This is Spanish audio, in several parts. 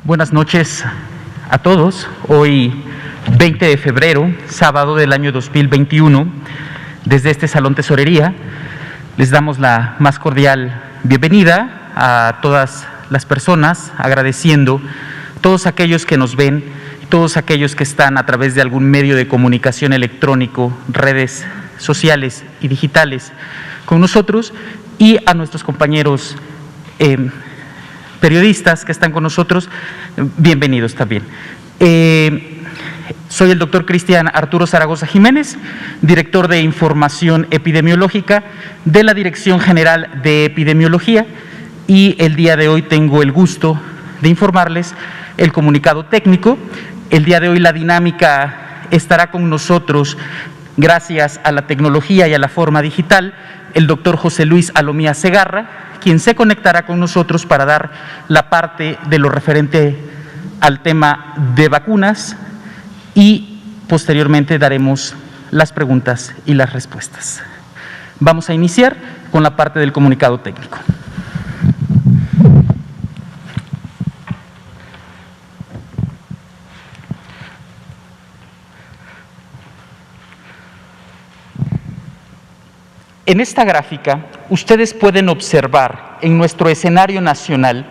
Buenas noches a todos. Hoy, 20 de febrero, sábado del año 2021, desde este Salón Tesorería, les damos la más cordial bienvenida a todas las personas, agradeciendo a todos aquellos que nos ven, todos aquellos que están a través de algún medio de comunicación electrónico, redes sociales y digitales con nosotros, y a nuestros compañeros periodistas que están con nosotros, bienvenidos también. Soy el doctor Cristian Arturo Zaragoza Jiménez, director de Información Epidemiológica de la Dirección General de Epidemiología, y el día de hoy tengo el gusto de informarles el comunicado técnico. El día de hoy la dinámica estará con nosotros, gracias a la tecnología y a la forma digital, el doctor José Luis Alomía Segarra, quien se conectará con nosotros para dar la parte de lo referente al tema de vacunas, y posteriormente daremos las preguntas y las respuestas. Vamos a iniciar con la parte del comunicado técnico. En esta gráfica, ustedes pueden observar en nuestro escenario nacional,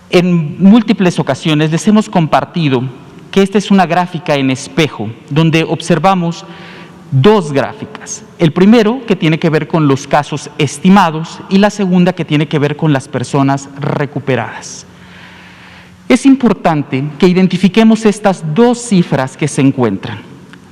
en múltiples ocasiones les hemos compartido que esta es una gráfica en espejo, donde observamos dos gráficas. El primero, que tiene que ver con los casos estimados, y la segunda, que tiene que ver con las personas recuperadas. Es importante que identifiquemos estas dos cifras que se encuentran.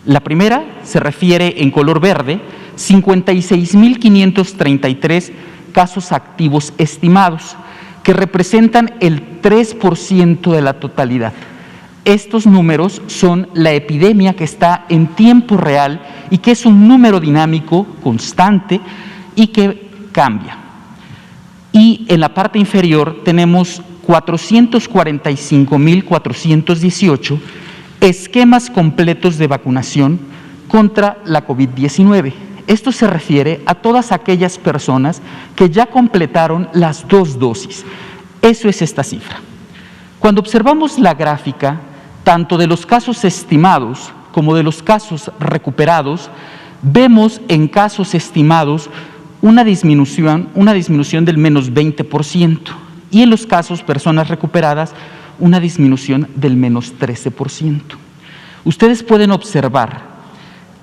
La primera se refiere en color verde, 56.533 casos activos estimados, que representan el 3% de la totalidad. Estos números son la epidemia que está en tiempo real y que es un número dinámico, constante y que cambia. Y en la parte inferior tenemos 445.418 esquemas completos de vacunación contra la COVID-19. Esto se refiere a todas aquellas personas que ya completaron las 2 dosis. Eso es esta cifra. Cuando observamos la gráfica, tanto de los casos estimados como de los casos recuperados, vemos en casos estimados una disminución del menos 20%, y en los casos personas recuperadas una disminución del menos 13%. Ustedes pueden observar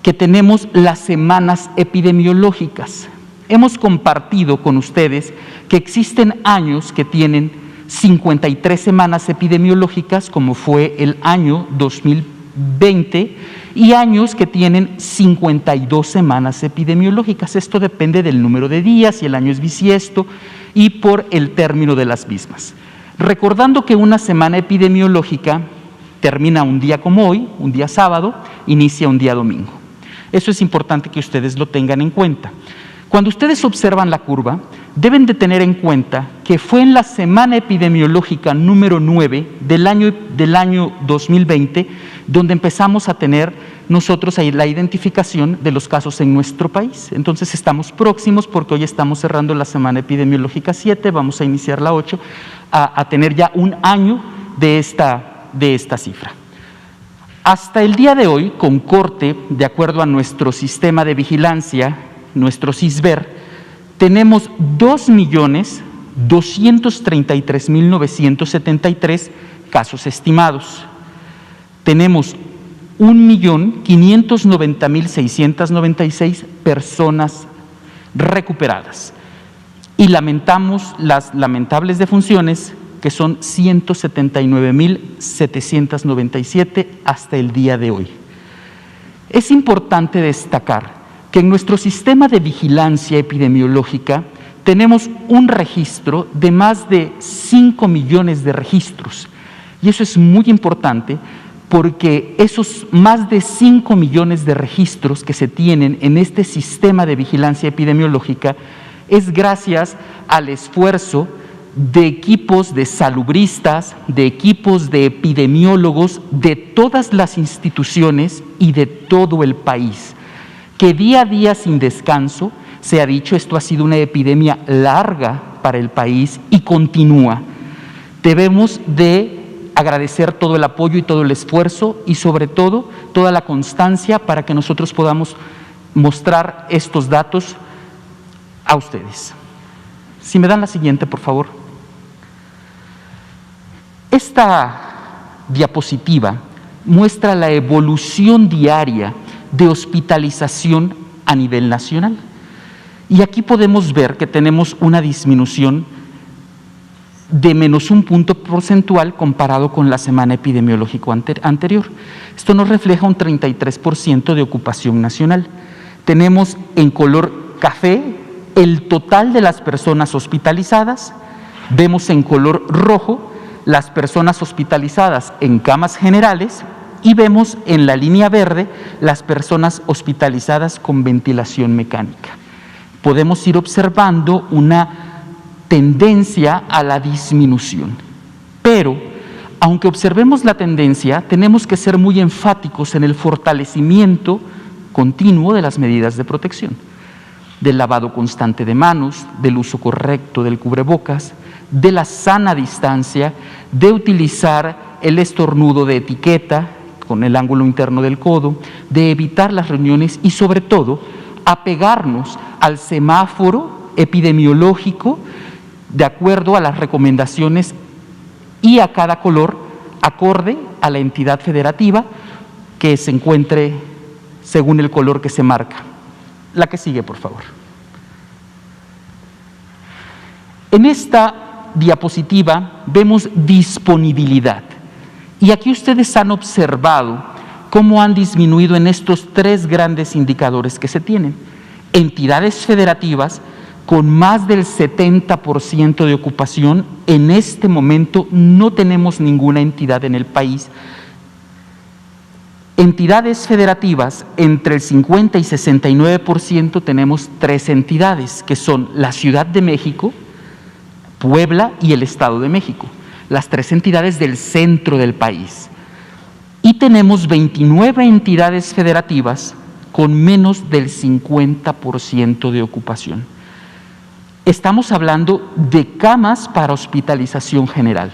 que tenemos las semanas epidemiológicas. Hemos compartido con ustedes que existen años que tienen 53 semanas epidemiológicas, como fue el año 2020, y años que tienen 52 semanas epidemiológicas. Esto depende del número de días, y el año es bisiesto, y por el término de las mismas. Recordando que una semana epidemiológica termina un día como hoy, un día sábado, inicia un día domingo. Eso es importante que ustedes lo tengan en cuenta. Cuando ustedes observan la curva, deben de tener en cuenta que fue en la semana epidemiológica número 9 del año 2020 donde empezamos a tener nosotros ahí la identificación de los casos en nuestro país. Entonces estamos próximos, porque hoy estamos cerrando la semana epidemiológica 7, vamos a iniciar la 8, a tener ya un año de esta cifra. Hasta el día de hoy, con corte, de acuerdo a nuestro sistema de vigilancia, nuestro CISVER, tenemos 2.233.973 casos estimados. Tenemos 1.590.696 personas recuperadas. Y lamentamos las lamentables defunciones, que son 179.797 hasta el día de hoy. Es importante destacar que en nuestro sistema de vigilancia epidemiológica tenemos un registro de más de 5 millones de registros. Y eso es muy importante, porque esos más de 5 millones de registros que se tienen en este sistema de vigilancia epidemiológica es gracias al esfuerzo de equipos de salubristas, de equipos de epidemiólogos de todas las instituciones y de todo el país, que día a día, sin descanso, se ha dicho, esto ha sido una epidemia larga para el país y continúa. Debemos de agradecer todo el apoyo y todo el esfuerzo y sobre todo toda la constancia para que nosotros podamos mostrar estos datos a ustedes. Si me dan la siguiente, por favor. Esta diapositiva muestra la evolución diaria de hospitalización a nivel nacional. Y aquí podemos ver que tenemos una disminución de menos 1 punto porcentual comparado con la semana epidemiológica anterior. Esto nos refleja un 33% de ocupación nacional. Tenemos en color café el total de las personas hospitalizadas, vemos en color rojo las personas hospitalizadas en camas generales y vemos en la línea verde las personas hospitalizadas con ventilación mecánica. Podemos ir observando una tendencia a la disminución, pero aunque observemos la tendencia, tenemos que ser muy enfáticos en el fortalecimiento continuo de las medidas de protección, del lavado constante de manos, del uso correcto del cubrebocas, de la sana distancia, de utilizar el estornudo de etiqueta con el ángulo interno del codo, de evitar las reuniones y sobre todo apegarnos al semáforo epidemiológico de acuerdo a las recomendaciones y a cada color acorde a la entidad federativa que se encuentre según el color que se marca. La que sigue, por favor. En esta diapositiva vemos disponibilidad y aquí ustedes han observado cómo han disminuido en estos 3 grandes indicadores que se tienen. Entidades federativas con más del 70% de ocupación, en este momento no tenemos ninguna entidad en el país. Entidades federativas, entre el 50 y 69% tenemos 3 entidades, que son la Ciudad de México, Puebla y el Estado de México, las 3 entidades del centro del país. Y tenemos 29 entidades federativas con menos del 50% de ocupación. Estamos hablando de camas para hospitalización general.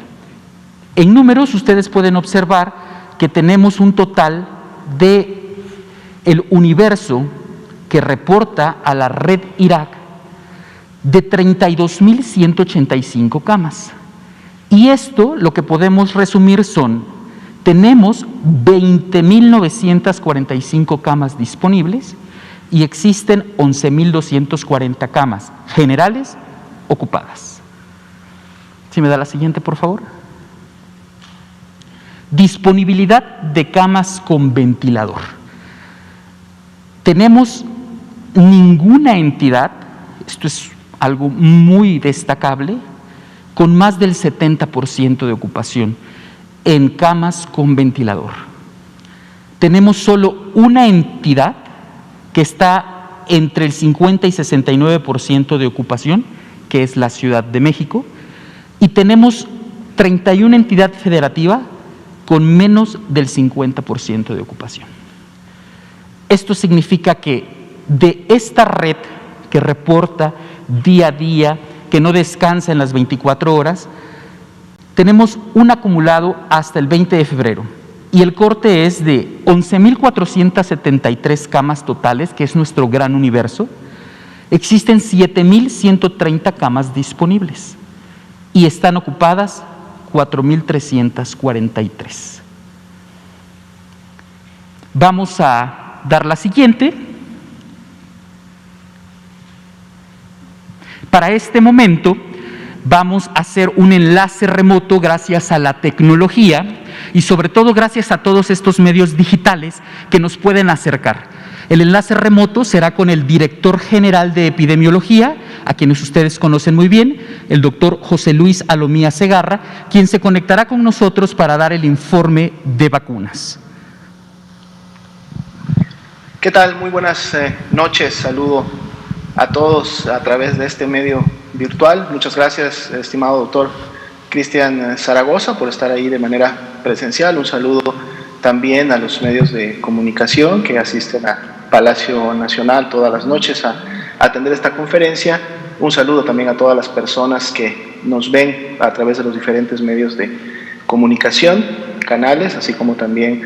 En números ustedes pueden observar que tenemos un total de el universo que reporta a la red Irak de 32.185 camas. Y esto lo que podemos resumir tenemos 20.945 camas disponibles y existen 11.240 camas generales ocupadas. Si me da la siguiente, por favor. Disponibilidad de camas con ventilador. Tenemos ninguna entidad, esto es algo muy destacable, con más del 70% de ocupación en camas con ventilador. Tenemos solo una entidad que está entre el 50 y 69% de ocupación, que es la Ciudad de México, y tenemos 31 entidades federativas con menos del 50% de ocupación. Esto significa que de esta red que reporta día a día, que no descansa en las 24 horas, tenemos un acumulado hasta el 20 de febrero y el corte es de 11.473 camas totales, que es nuestro gran universo. Existen 7.130 camas disponibles y están ocupadas 4.343. Vamos a dar la siguiente. Para este momento vamos a hacer un enlace remoto gracias a la tecnología y sobre todo gracias a todos estos medios digitales que nos pueden acercar. El enlace remoto será con el director general de epidemiología, a quienes ustedes conocen muy bien, el doctor José Luis Alomía Segarra, quien se conectará con nosotros para dar el informe de vacunas. ¿Qué tal? Muy buenas noches. Saludo a todos a través de este medio virtual. Muchas gracias, estimado doctor Cristian Zaragoza, por estar ahí de manera presencial. Un saludo también a los medios de comunicación que asisten a Palacio Nacional todas las noches a atender esta conferencia. Un saludo también a todas las personas que nos ven a través de los diferentes medios de comunicación, canales, así como también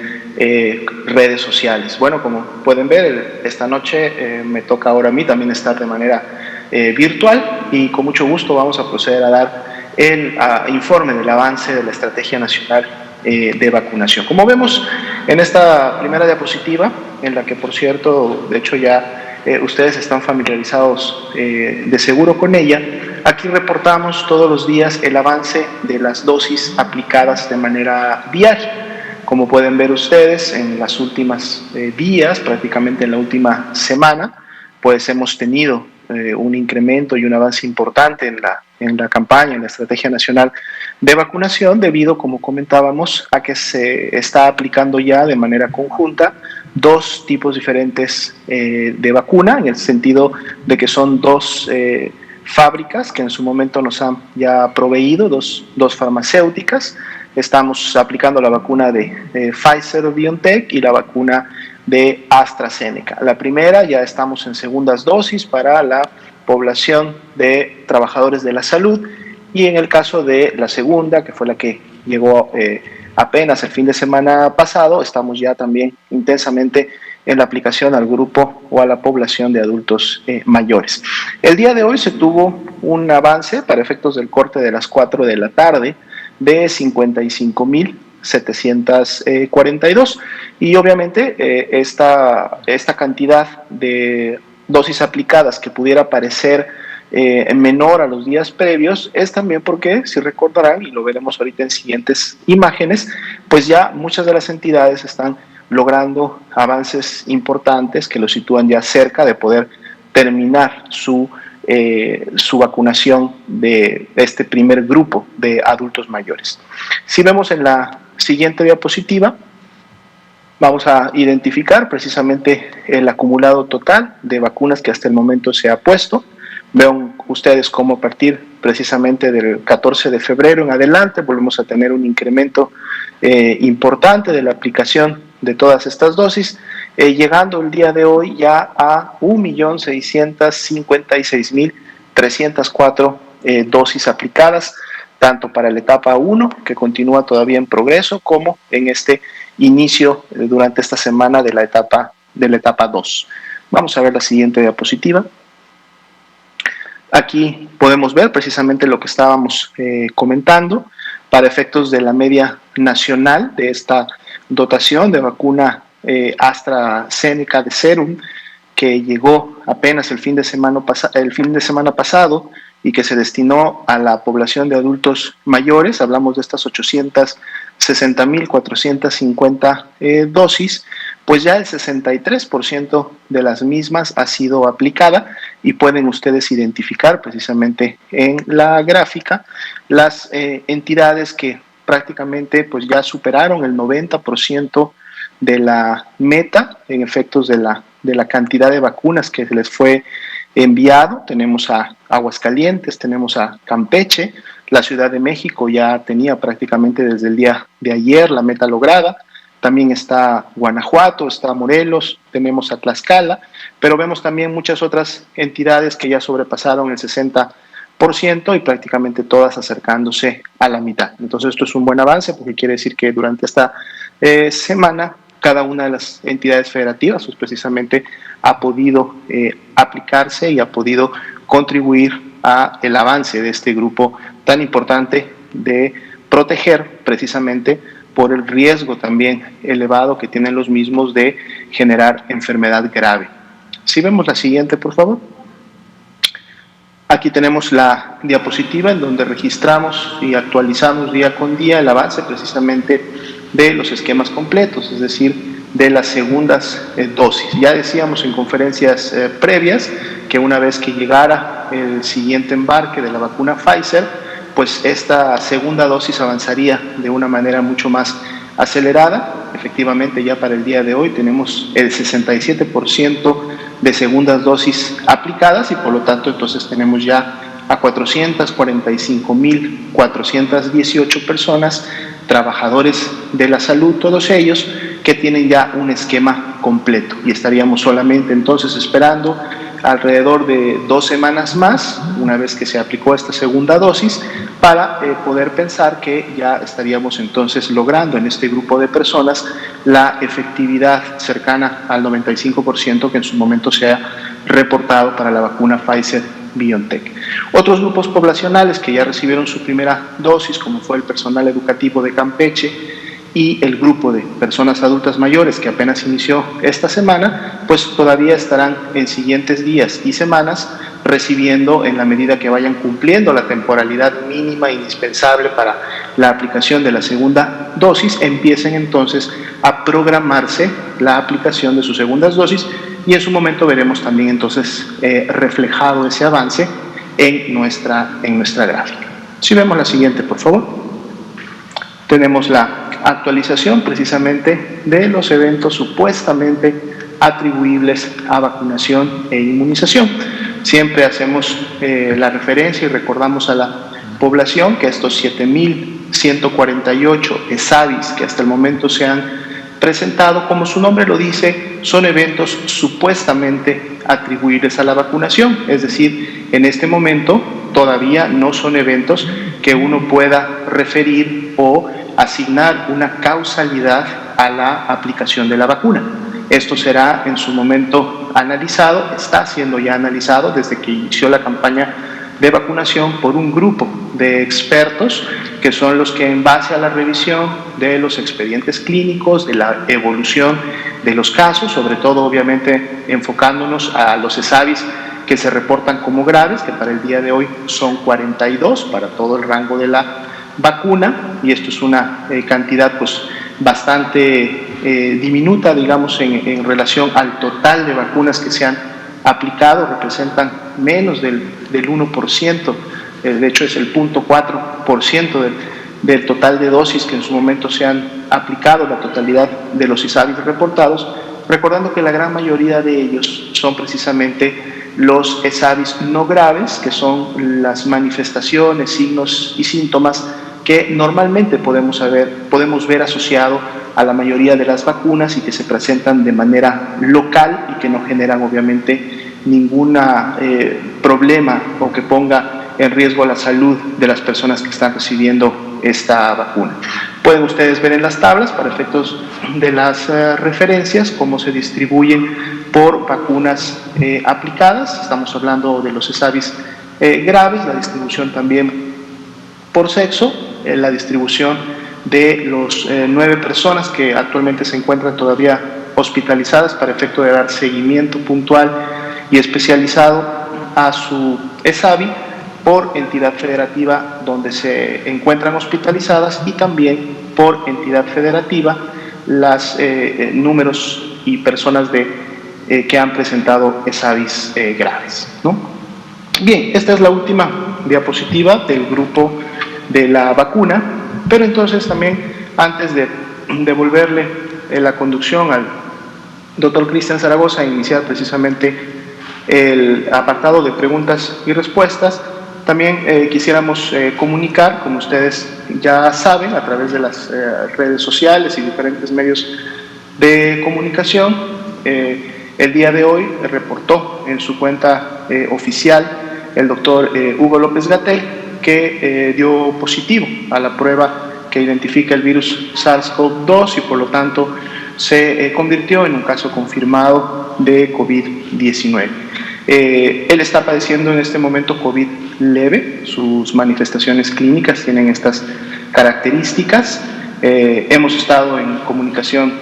redes sociales. Bueno, como pueden ver, esta noche me toca ahora a mí también estar de manera virtual, y con mucho gusto vamos a proceder a dar el informe del avance de la Estrategia Nacional de Vacunación. Como vemos en esta primera diapositiva, en la que por cierto, de hecho ya ustedes están familiarizados de seguro con ella, aquí reportamos todos los días el avance de las dosis aplicadas de manera diaria. Como pueden ver ustedes, en las últimas días, prácticamente en la última semana, pues hemos tenido un incremento y un avance importante en la campaña, en la Estrategia Nacional de Vacunación, debido, como comentábamos, a que se está aplicando ya de manera conjunta dos tipos diferentes de vacuna, en el sentido de que son dos fábricas que en su momento nos han ya proveído, dos farmacéuticas. Estamos aplicando la vacuna de Pfizer o BioNTech y la vacuna de AstraZeneca. La primera ya estamos en segundas dosis para la población de trabajadores de la salud, y en el caso de la segunda, que fue la que llegó apenas el fin de semana pasado, estamos ya también intensamente en la aplicación al grupo o a la población de adultos mayores. El día de hoy se tuvo un avance para efectos del corte de las 4 de la tarde de 55.742, y obviamente esta cantidad de dosis aplicadas que pudiera parecer menor a los días previos es también porque, si recordarán, y lo veremos ahorita en siguientes imágenes, pues ya muchas de las entidades están logrando avances importantes que los sitúan ya cerca de poder terminar su vacunación de este primer grupo de adultos mayores. Si vemos en la siguiente diapositiva, vamos a identificar precisamente el acumulado total de vacunas que hasta el momento se ha puesto. Vean ustedes cómo a partir precisamente del 14 de febrero en adelante volvemos a tener un incremento importante de la aplicación de todas estas dosis, llegando el día de hoy ya a 1.656.304 dosis aplicadas, tanto para la etapa 1, que continúa todavía en progreso, como en este inicio durante esta semana de la etapa 2. Vamos a ver la siguiente diapositiva. Aquí podemos ver precisamente lo que estábamos comentando para efectos de la media nacional de esta dotación de vacuna AstraZeneca de Serum, que llegó apenas el fin de semana pasado y que se destinó a la población de adultos mayores. Hablamos de estas 860.450 dosis, pues ya el 63% de las mismas ha sido aplicada, y pueden ustedes identificar precisamente en la gráfica las entidades que prácticamente pues ya superaron el 90% de la meta en efectos de la cantidad de vacunas que se les fue enviado. Tenemos a Aguascalientes, tenemos a Campeche, la Ciudad de México ya tenía prácticamente desde el día de ayer la meta lograda, también está Guanajuato, está Morelos, tenemos a Tlaxcala, pero vemos también muchas otras entidades que ya sobrepasaron el 60% y prácticamente todas acercándose a la mitad. Entonces esto es un buen avance, porque quiere decir que durante esta semana cada una de las entidades federativas pues precisamente ha podido aplicarse y ha podido contribuir a el avance de este grupo tan importante de proteger precisamente por el riesgo también elevado que tienen los mismos de generar enfermedad grave. Si vemos la siguiente, por favor. Aquí tenemos la diapositiva en donde registramos y actualizamos día con día el avance precisamente de los esquemas completos, es decir, de las segundas dosis. Ya decíamos en conferencias previas que una vez que llegara el siguiente embarque de la vacuna Pfizer, pues esta segunda dosis avanzaría de una manera mucho más acelerada. Efectivamente, ya para el día de hoy tenemos el 67% de segundas dosis aplicadas, y por lo tanto entonces tenemos ya a 445.418 personas, trabajadores de la salud, todos ellos que tienen ya un esquema completo, y estaríamos solamente entonces esperando alrededor de 2 semanas más, una vez que se aplicó esta segunda dosis, para poder pensar que ya estaríamos entonces logrando en este grupo de personas la efectividad cercana al 95% que en su momento se ha reportado para la vacuna Pfizer-BioNTech. Otros grupos poblacionales que ya recibieron su primera dosis, como fue el personal educativo de Campeche, y el grupo de personas adultas mayores que apenas inició esta semana, pues todavía estarán en siguientes días y semanas recibiendo, en la medida que vayan cumpliendo la temporalidad mínima indispensable para la aplicación de la segunda dosis, empiecen entonces a programarse la aplicación de sus segundas dosis, y en su momento veremos también entonces reflejado ese avance en nuestra gráfica. Si vemos la siguiente, por favor. Tenemos la actualización precisamente de los eventos supuestamente atribuibles a vacunación e inmunización. Siempre hacemos la referencia y recordamos a la población que estos 7.148 ESAVIs que hasta el momento se han presentado, como su nombre lo dice, son eventos supuestamente atribuibles a la vacunación, es decir, en este momento todavía no son eventos que uno pueda referir o asignar una causalidad a la aplicación de la vacuna. Esto será en su momento analizado, está siendo ya analizado desde que inició la campaña de vacunación por un grupo de expertos que son los que, en base a la revisión de los expedientes clínicos, de la evolución de los casos, sobre todo obviamente enfocándonos a los ESAVIs que se reportan como graves, que para el día de hoy son 42 para todo el rango de la vacuna, y esto es una cantidad pues bastante diminuta, digamos, en relación al total de vacunas que se han aplicado, representan menos del 1%, de hecho es el 0.4% del total de dosis que en su momento se han aplicado, la totalidad de los ESAVIs reportados, recordando que la gran mayoría de ellos son precisamente los ESAVIs no graves, que son las manifestaciones, signos y síntomas que normalmente podemos ver asociado a la mayoría de las vacunas y que se presentan de manera local y que no generan obviamente ningún problema o que ponga en riesgo la salud de las personas que están recibiendo esta vacuna. Pueden ustedes ver en las tablas, para efectos de las referencias, cómo se distribuyen por vacunas aplicadas. Estamos hablando de los ESAVIs graves, la distribución también por sexo, la distribución de los 9 personas que actualmente se encuentran todavía hospitalizadas para efecto de dar seguimiento puntual y especializado a su ESAVI por entidad federativa donde se encuentran hospitalizadas, y también por entidad federativa los números y personas que han presentado ESAVIs graves, ¿no? Bien, esta es la última diapositiva del grupo de la vacuna, pero entonces también, antes de devolverle la conducción al doctor Cristian Zaragoza, iniciar precisamente el apartado de preguntas y respuestas, también quisiéramos comunicar, como ustedes ya saben, a través de las redes sociales y diferentes medios de comunicación, el día de hoy reportó en su cuenta oficial el doctor Hugo López-Gatell que dio positivo a la prueba que identifica el virus SARS-CoV-2 y por lo tanto se convirtió en un caso confirmado de COVID-19. Él está padeciendo en este momento COVID leve, sus manifestaciones clínicas tienen estas características. Hemos estado en comunicación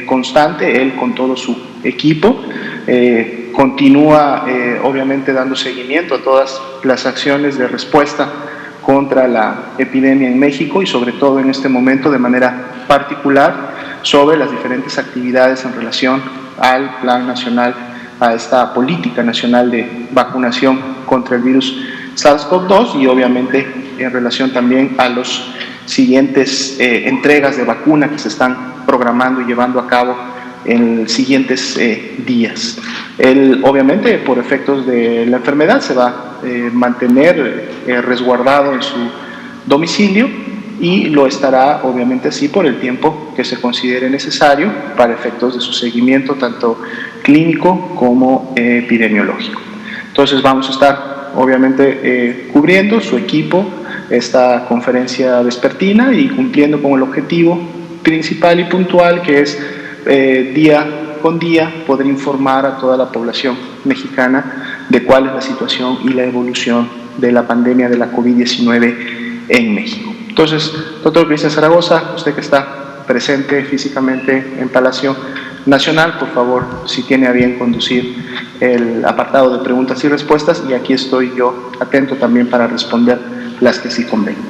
constante, él con todo su equipo, continúa obviamente dando seguimiento a todas las acciones de respuesta contra la epidemia en México y sobre todo en este momento de manera particular sobre las diferentes actividades en relación al Plan Nacional, a esta política nacional de vacunación contra el virus SARS-CoV-2 y obviamente en relación también a los siguientes entregas de vacuna que se están programando y llevando a cabo en los siguientes días. Él obviamente por efectos de la enfermedad se va a mantener resguardado en su domicilio y lo estará obviamente así por el tiempo que se considere necesario para efectos de su seguimiento tanto clínico como epidemiológico. Entonces vamos a estar obviamente cubriendo su equipo esta conferencia vespertina y cumpliendo con el objetivo principal y puntual, que es día con día poder informar a toda la población mexicana de cuál es la situación y la evolución de la pandemia de la COVID-19 en México. Entonces, doctor Cristian Zaragoza, usted que está presente físicamente en Palacio Nacional, por favor, si tiene a bien conducir el apartado de preguntas y respuestas, y aquí estoy yo atento también para responder las que sí convengan.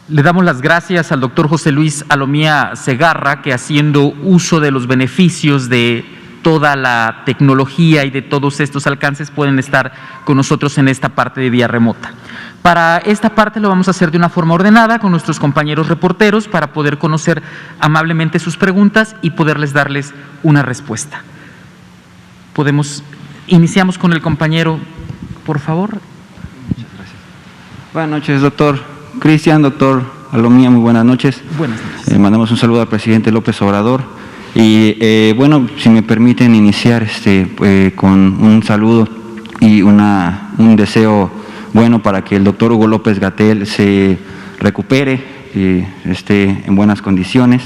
Le damos las gracias al doctor José Luis Alomía Segarra, que haciendo uso de los beneficios de toda la tecnología y de todos estos alcances pueden estar con nosotros en esta parte de vía remota. Para esta parte lo vamos a hacer de una forma ordenada con nuestros compañeros reporteros para poder conocer amablemente sus preguntas y poderles darles una respuesta. Iniciamos con el compañero, por favor. Muchas gracias. Buenas noches, doctor Cristian, doctor Alomía, muy buenas noches. Buenas noches. Mandamos un saludo al presidente López Obrador y bueno, si me permiten iniciar con un saludo y un deseo bueno para que el doctor Hugo López-Gatell se recupere y esté en buenas condiciones,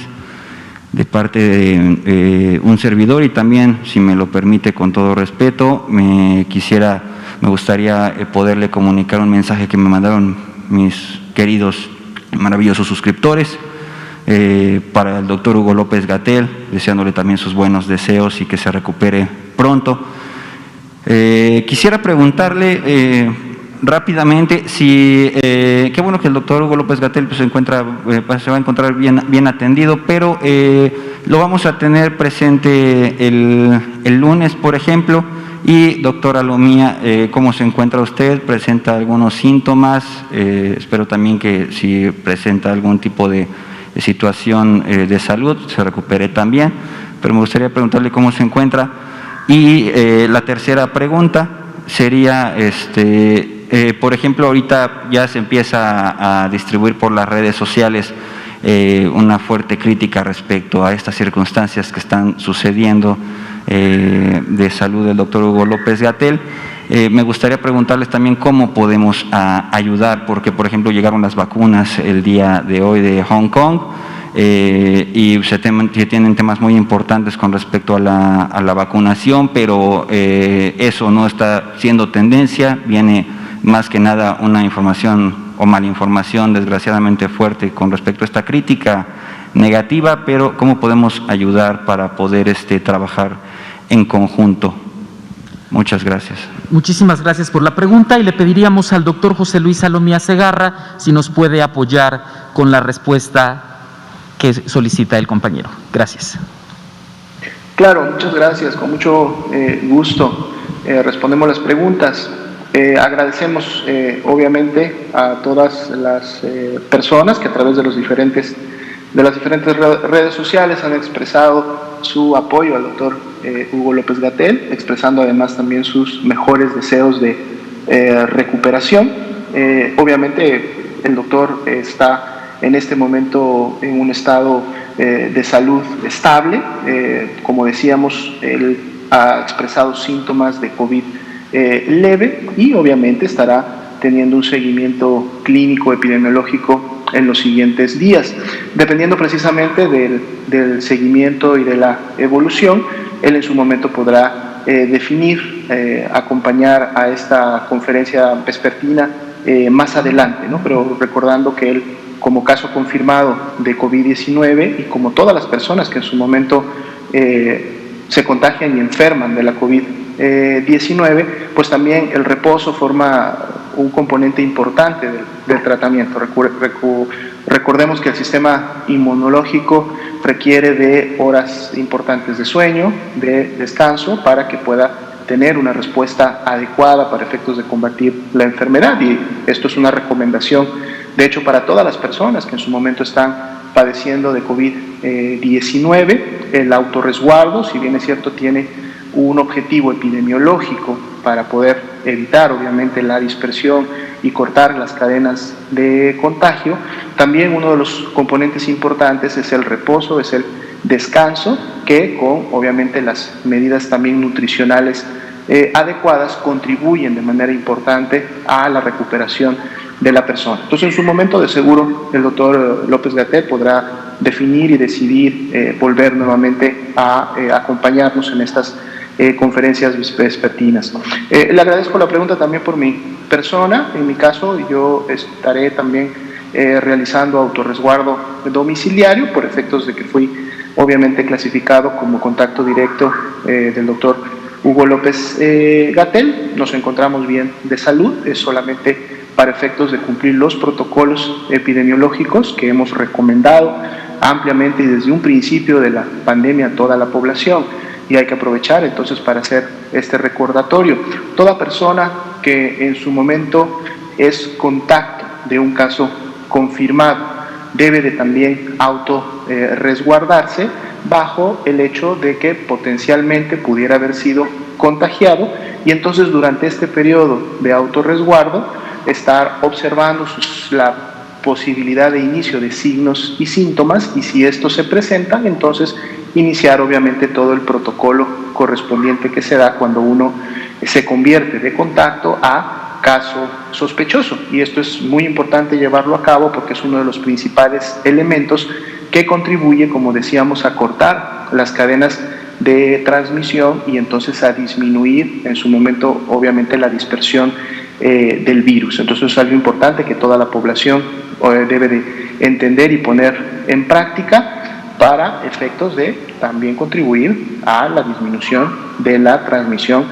de parte de un servidor, y también, si me lo permite, con todo respeto, me gustaría poderle comunicar un mensaje que me mandaron mis queridos maravillosos suscriptores para el doctor Hugo López-Gatell, deseándole también sus buenos deseos y que se recupere pronto. Quisiera preguntarle rápidamente si, qué bueno que el doctor Hugo López-Gatell se va a encontrar bien atendido, pero lo vamos a tener presente el lunes, por ejemplo. Y doctor Alomía, ¿cómo se encuentra usted? ¿Presenta algunos síntomas? Espero también que si presenta algún tipo de situación de salud, se recupere también, pero me gustaría preguntarle cómo se encuentra. Y la tercera pregunta sería, por ejemplo, ahorita ya se empieza a distribuir por las redes sociales una fuerte crítica respecto a estas circunstancias que están sucediendo de salud del doctor Hugo López-Gatell. Me gustaría preguntarles también cómo podemos ayudar, porque por ejemplo llegaron las vacunas el día de hoy de Hong Kong y se tienen temas muy importantes con respecto a la vacunación, pero eso no está siendo tendencia, viene más que nada una información o malinformación desgraciadamente fuerte con respecto a esta crítica negativa, pero ¿cómo podemos ayudar para poder trabajar en conjunto? Muchas gracias. Muchísimas gracias por la pregunta y le pediríamos al doctor José Luis Alomía Segarra si nos puede apoyar con la respuesta que solicita el compañero. Gracias. Claro, muchas gracias, con mucho gusto respondemos las preguntas. Agradecemos obviamente a todas las personas que a través de las diferentes redes sociales han expresado su apoyo al doctor Hugo López-Gatell, expresando además también sus mejores deseos de recuperación. Obviamente el doctor está en este momento en un estado de salud estable. Como decíamos, él ha expresado síntomas de COVID leve y obviamente estará teniendo un seguimiento clínico epidemiológico en los siguientes días. Dependiendo precisamente del seguimiento y de la evolución, él en su momento podrá definir, acompañar a esta conferencia vespertina más adelante, ¿no? Pero recordando que él, como caso confirmado de COVID-19 y como todas las personas que en su momento se contagian y enferman de la COVID-19, pues también el reposo forma un componente importante del tratamiento. Recordemos que el sistema inmunológico requiere de horas importantes de sueño, de descanso, para que pueda tener una respuesta adecuada para efectos de combatir la enfermedad, y esto es una recomendación, de hecho, para todas las personas que en su momento están padeciendo de COVID-19. El autorresguardo, si bien es cierto, tiene un objetivo epidemiológico para poder evitar obviamente la dispersión y cortar las cadenas de contagio. También uno de los componentes importantes es el reposo, es el descanso, que con obviamente las medidas también nutricionales adecuadas contribuyen de manera importante a la recuperación de la persona. Entonces, en su momento, de seguro, el doctor López-Gatell podrá definir y decidir volver nuevamente a acompañarnos en estas conferencias vespertinas. Le agradezco la pregunta también por mi persona. En mi caso, yo estaré también realizando autorresguardo domiciliario por efectos de que fui obviamente clasificado como contacto directo del doctor Hugo López-Gatell. Nos encontramos bien de salud, es solamente para efectos de cumplir los protocolos epidemiológicos que hemos recomendado ampliamente y desde un principio de la pandemia a toda la población, y hay que aprovechar entonces para hacer este recordatorio. Toda persona que en su momento es contacto de un caso confirmado debe de también resguardarse bajo el hecho de que potencialmente pudiera haber sido contagiado, y entonces durante este periodo de autorresguardo estar observando la posibilidad de inicio de signos y síntomas, y si estos se presentan, entonces iniciar obviamente todo el protocolo correspondiente que se da cuando uno se convierte de contacto a caso sospechoso. Y esto es muy importante llevarlo a cabo porque es uno de los principales elementos que contribuye, como decíamos, a cortar las cadenas de transmisión y entonces a disminuir en su momento obviamente la dispersión del virus. Entonces es algo importante que toda la población debe de entender y poner en práctica para efectos de también contribuir a la disminución de la transmisión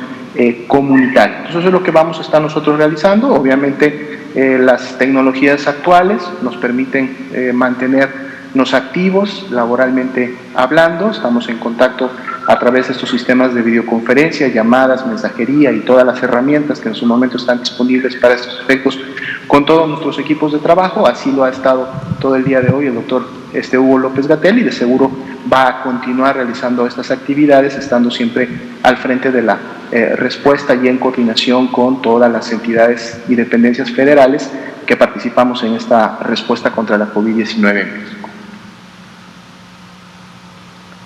comunitaria. Entonces eso es lo que vamos a estar nosotros realizando. Obviamente las tecnologías actuales nos permiten mantenernos activos laboralmente hablando. Estamos en contacto a través de estos sistemas de videoconferencia, llamadas, mensajería y todas las herramientas que en su momento están disponibles para estos efectos con todos nuestros equipos de trabajo. Así lo ha estado todo el día de hoy el doctor Hugo López-Gatell, y de seguro va a continuar realizando estas actividades, estando siempre al frente de la respuesta y en coordinación con todas las entidades y dependencias federales que participamos en esta respuesta contra la COVID-19 en México.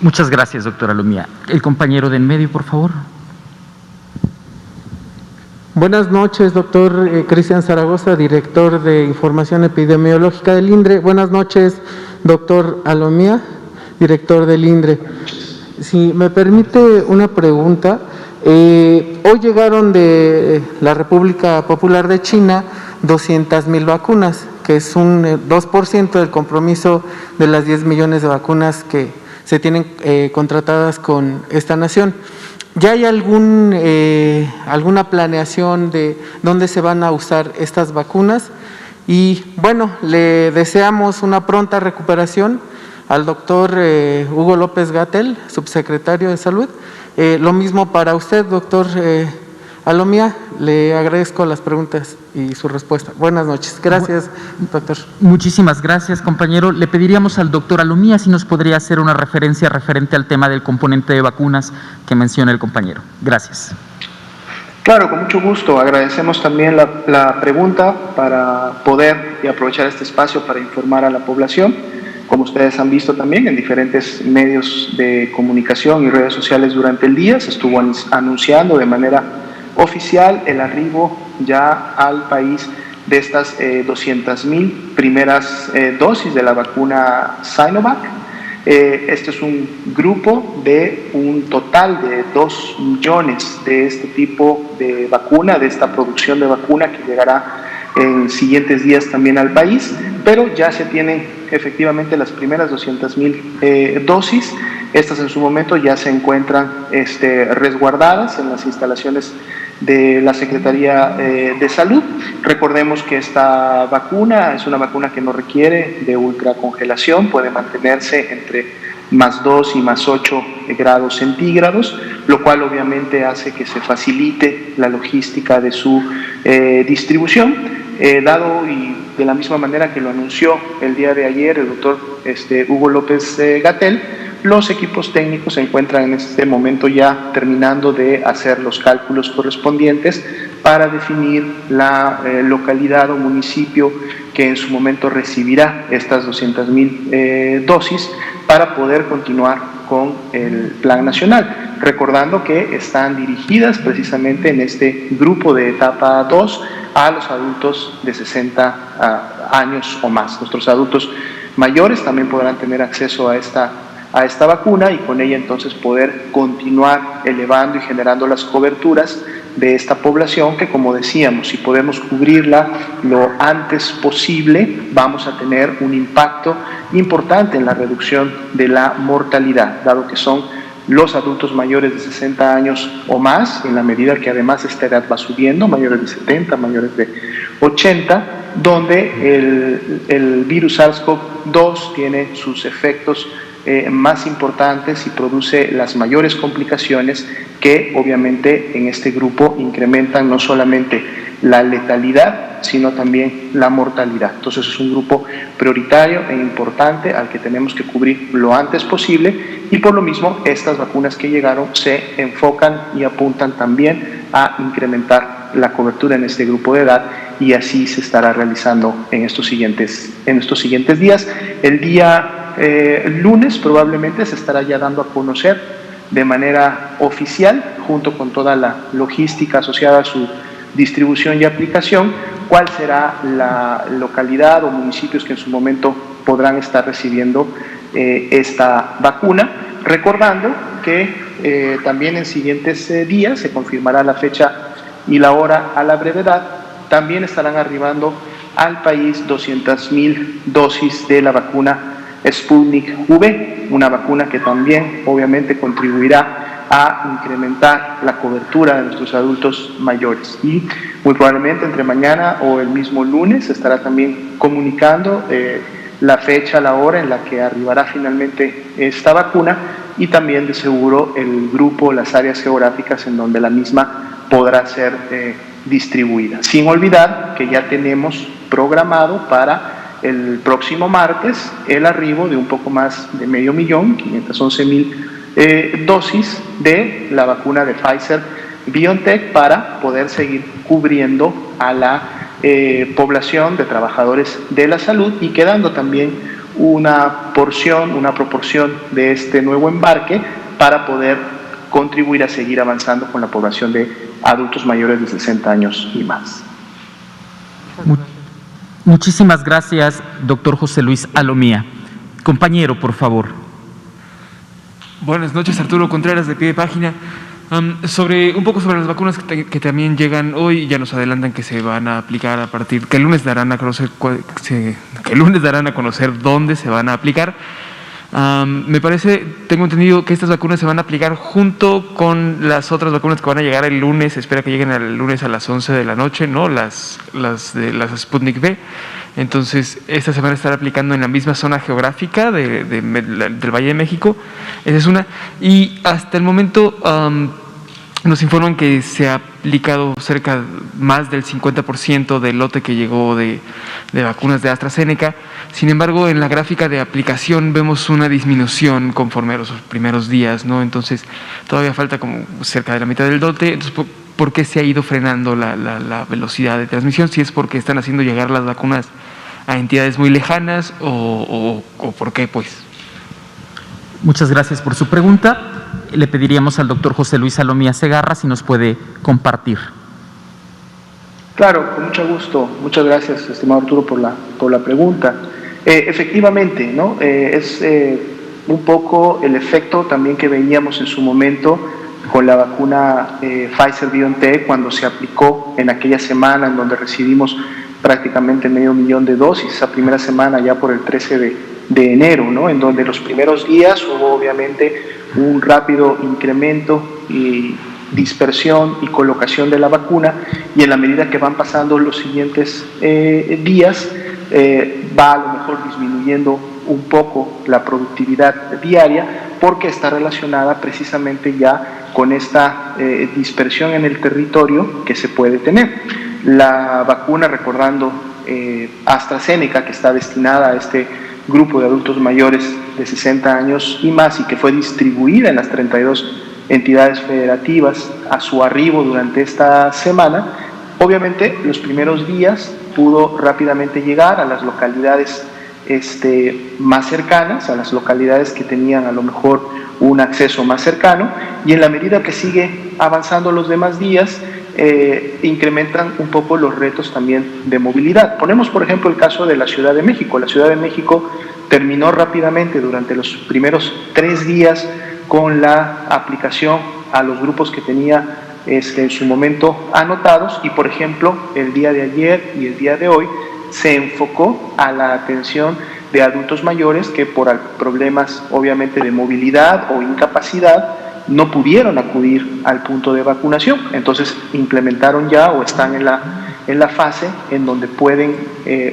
Muchas gracias, doctora Alomía. El compañero de en medio, por favor. Buenas noches, doctor Cristian Zaragoza, director de Información Epidemiológica del INDRE. Buenas noches, doctor Alomía, director del INDRE. Si me permite una pregunta, hoy llegaron de la República Popular de China 200,000 vacunas, que es un 2% del compromiso de las 10 millones de vacunas que se tienen contratadas con esta nación. ¿Ya hay alguna planeación de dónde se van a usar estas vacunas? Y bueno, le deseamos una pronta recuperación al doctor Hugo López-Gatell, subsecretario de Salud. Lo mismo para usted, doctor Alomía. Le agradezco las preguntas y su respuesta. Buenas noches. Gracias, doctor. Muchísimas gracias, compañero. Le pediríamos al doctor Alomía si nos podría hacer una referencia referente al tema del componente de vacunas que menciona el compañero. Gracias. Claro, con mucho gusto. Agradecemos también la pregunta para poder y aprovechar este espacio para informar a la población. Como ustedes han visto también en diferentes medios de comunicación y redes sociales durante el día, se estuvo anunciando de manera oficial el arribo ya al país de estas 200,000 primeras dosis de la vacuna Sinovac. Este es un grupo de un total de 2 millones de este tipo de vacuna, de esta producción de vacuna que llegará en siguientes días también al país, pero ya se tienen efectivamente las primeras 200,000 dosis. Estas en su momento ya se encuentran resguardadas en las instalaciones de la Secretaría de Salud. Recordemos que esta vacuna es una vacuna que no requiere de ultracongelación, puede mantenerse entre +2 y +8 grados centígrados, lo cual obviamente hace que se facilite la logística de su distribución, dado y de la misma manera que lo anunció el día de ayer el doctor Hugo López-Gatell, Los equipos técnicos se encuentran en este momento ya terminando de hacer los cálculos correspondientes para definir la localidad o municipio que en su momento recibirá estas 200,000 dosis para poder continuar con el plan nacional. Recordando que están dirigidas precisamente en este grupo de etapa 2 a los adultos de 60 años o más. Nuestros adultos mayores también podrán tener acceso a esta vacuna y con ella entonces poder continuar elevando y generando las coberturas de esta población que, como decíamos, si podemos cubrirla lo antes posible, vamos a tener un impacto importante en la reducción de la mortalidad, dado que son los adultos mayores de 60 años o más, en la medida que además esta edad va subiendo, mayores de 70, mayores de 80, donde el virus SARS-CoV-2 tiene sus efectos más importantes y produce las mayores complicaciones que obviamente en este grupo incrementan no solamente la letalidad, sino también la mortalidad. Entonces es un grupo prioritario e importante al que tenemos que cubrir lo antes posible y por lo mismo estas vacunas que llegaron se enfocan y apuntan también a incrementar la cobertura en este grupo de edad y así se estará realizando en estos siguientes días. El día lunes probablemente se estará ya dando a conocer de manera oficial, junto con toda la logística asociada a su distribución y aplicación, cuál será la localidad o municipios que en su momento podrán estar recibiendo esta vacuna, recordando que también en siguientes días se confirmará la fecha y la hora a la brevedad. También estarán arribando al país 200,000 dosis de la vacuna Sputnik V, una vacuna que también obviamente contribuirá a incrementar la cobertura de nuestros adultos mayores y muy probablemente entre mañana o el mismo lunes se estará también comunicando la fecha, la hora en la que arribará finalmente esta vacuna y también de seguro el grupo, las áreas geográficas en donde la misma podrá ser distribuida. Sin olvidar que ya tenemos programado para el próximo martes el arribo de un poco más de 500,000, 511,000 dosis de la vacuna de Pfizer-BioNTech para poder seguir cubriendo a la población de trabajadores de la salud y quedando también una proporción de este nuevo embarque para poder contribuir a seguir avanzando con la población de adultos mayores de 60 años y más. Muchísimas gracias, doctor José Luis Alomía. Compañero, por favor. Buenas noches, Arturo Contreras, de Pie de Página. Un poco sobre las vacunas que también llegan hoy, ya nos adelantan que se van a aplicar que el lunes darán a conocer dónde se van a aplicar. Me parece, tengo entendido que estas vacunas se van a aplicar junto con las otras vacunas que van a llegar el lunes, se espera que lleguen el lunes a las 11 de la noche, ¿no? Las Sputnik V. Entonces, estas se van a estar aplicando en la misma zona geográfica del Valle de México. Esa es una. Y hasta el momento nos informan que se ha aplicado más del 50% del lote que llegó de vacunas de AstraZeneca. Sin embargo, en la gráfica de aplicación vemos una disminución conforme a los primeros días, ¿no? Entonces, todavía falta como cerca de la mitad del lote. Entonces, ¿por qué se ha ido frenando la velocidad de transmisión? Si es porque están haciendo llegar las vacunas a entidades muy lejanas o por qué, pues. Muchas gracias por su pregunta. Le pediríamos al doctor José Luis Alomía Segarra si nos puede compartir. Claro, con mucho gusto. Muchas gracias, estimado Arturo, por la pregunta. Efectivamente, ¿no? Es un poco el efecto también que veíamos en su momento con la vacuna Pfizer-BioNTech cuando se aplicó en aquella semana en donde recibimos prácticamente 500,000 de dosis, esa primera semana ya por el 13 de enero, ¿no? En donde los primeros días hubo obviamente un rápido incremento y dispersión y colocación de la vacuna y en la medida que van pasando los siguientes días va a lo mejor disminuyendo un poco la productividad diaria porque está relacionada precisamente ya con esta dispersión en el territorio que se puede tener. La vacuna, recordando AstraZeneca, que está destinada a este grupo de adultos mayores de 60 años y más, y que fue distribuida en las 32 entidades federativas a su arribo durante esta semana. Obviamente, los primeros días pudo rápidamente llegar a las localidades más cercanas, a las localidades que tenían a lo mejor un acceso más cercano, y en la medida que sigue avanzando los demás días, incrementan un poco los retos también de movilidad. Ponemos, por ejemplo, el caso de la Ciudad de México. La Ciudad de México terminó rápidamente durante los primeros 3 días con la aplicación a los grupos que tenía en su momento anotados, y por ejemplo el día de ayer y el día de hoy se enfocó a la atención de adultos mayores que por problemas obviamente de movilidad o incapacidad no pudieron acudir al punto de vacunación. Entonces implementaron ya o están en la fase en donde pueden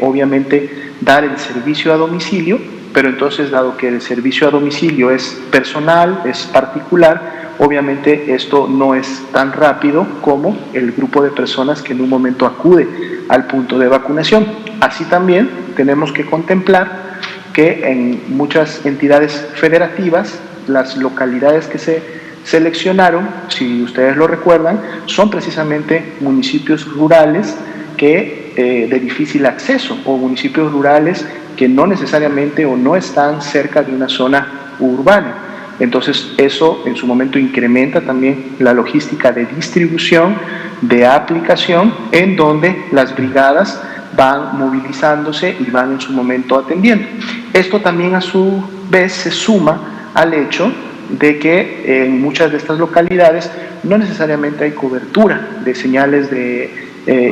obviamente dar el servicio a domicilio, pero entonces, dado que el servicio a domicilio es personal, es particular, obviamente esto no es tan rápido como el grupo de personas que en un momento acude al punto de vacunación. Así también tenemos que contemplar que en muchas entidades federativas, las localidades que se seleccionaron, si ustedes lo recuerdan, son precisamente municipios rurales que de difícil acceso, o municipios rurales que no necesariamente o no están cerca de una zona urbana. Entonces eso en su momento incrementa también la logística de distribución, de aplicación, en donde las brigadas van movilizándose y van en su momento atendiendo. Esto también a su vez se suma al hecho de que en muchas de estas localidades no necesariamente hay cobertura de señales de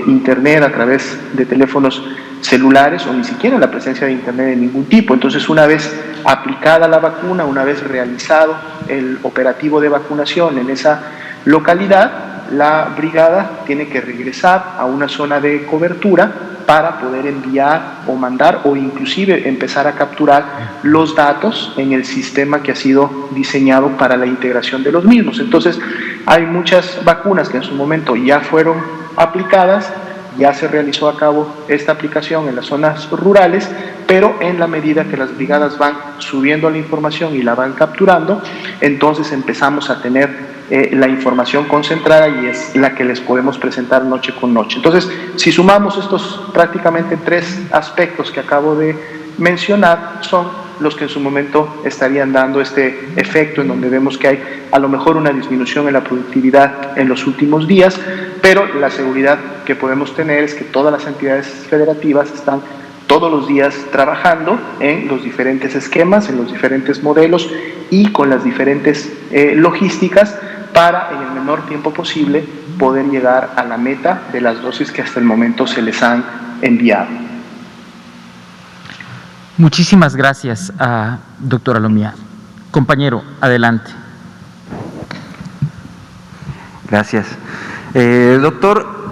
internet a través de teléfonos celulares, o ni siquiera la presencia de internet de ningún tipo. Entonces, una vez aplicada la vacuna, una vez realizado el operativo de vacunación en esa localidad, la brigada tiene que regresar a una zona de cobertura para poder enviar o mandar, o inclusive empezar a capturar los datos en el sistema que ha sido diseñado para la integración de los mismos. Entonces, hay muchas vacunas que en su momento ya fueron aplicadas, ya se realizó a cabo esta aplicación en las zonas rurales, pero en la medida que las brigadas van subiendo la información y la van capturando, entonces empezamos a tener la información concentrada, y es la que les podemos presentar noche con noche. Entonces, si sumamos estos prácticamente 3 aspectos que acabo de mencionar, son los que en su momento estarían dando este efecto en donde vemos que hay a lo mejor una disminución en la productividad en los últimos días, pero la seguridad que podemos tener es que todas las entidades federativas están todos los días trabajando en los diferentes esquemas, en los diferentes modelos y con las diferentes logísticas para en el menor tiempo posible poder llegar a la meta de las dosis que hasta el momento se les han enviado. Muchísimas gracias, doctora Alomía. Compañero, adelante. Gracias. Doctor,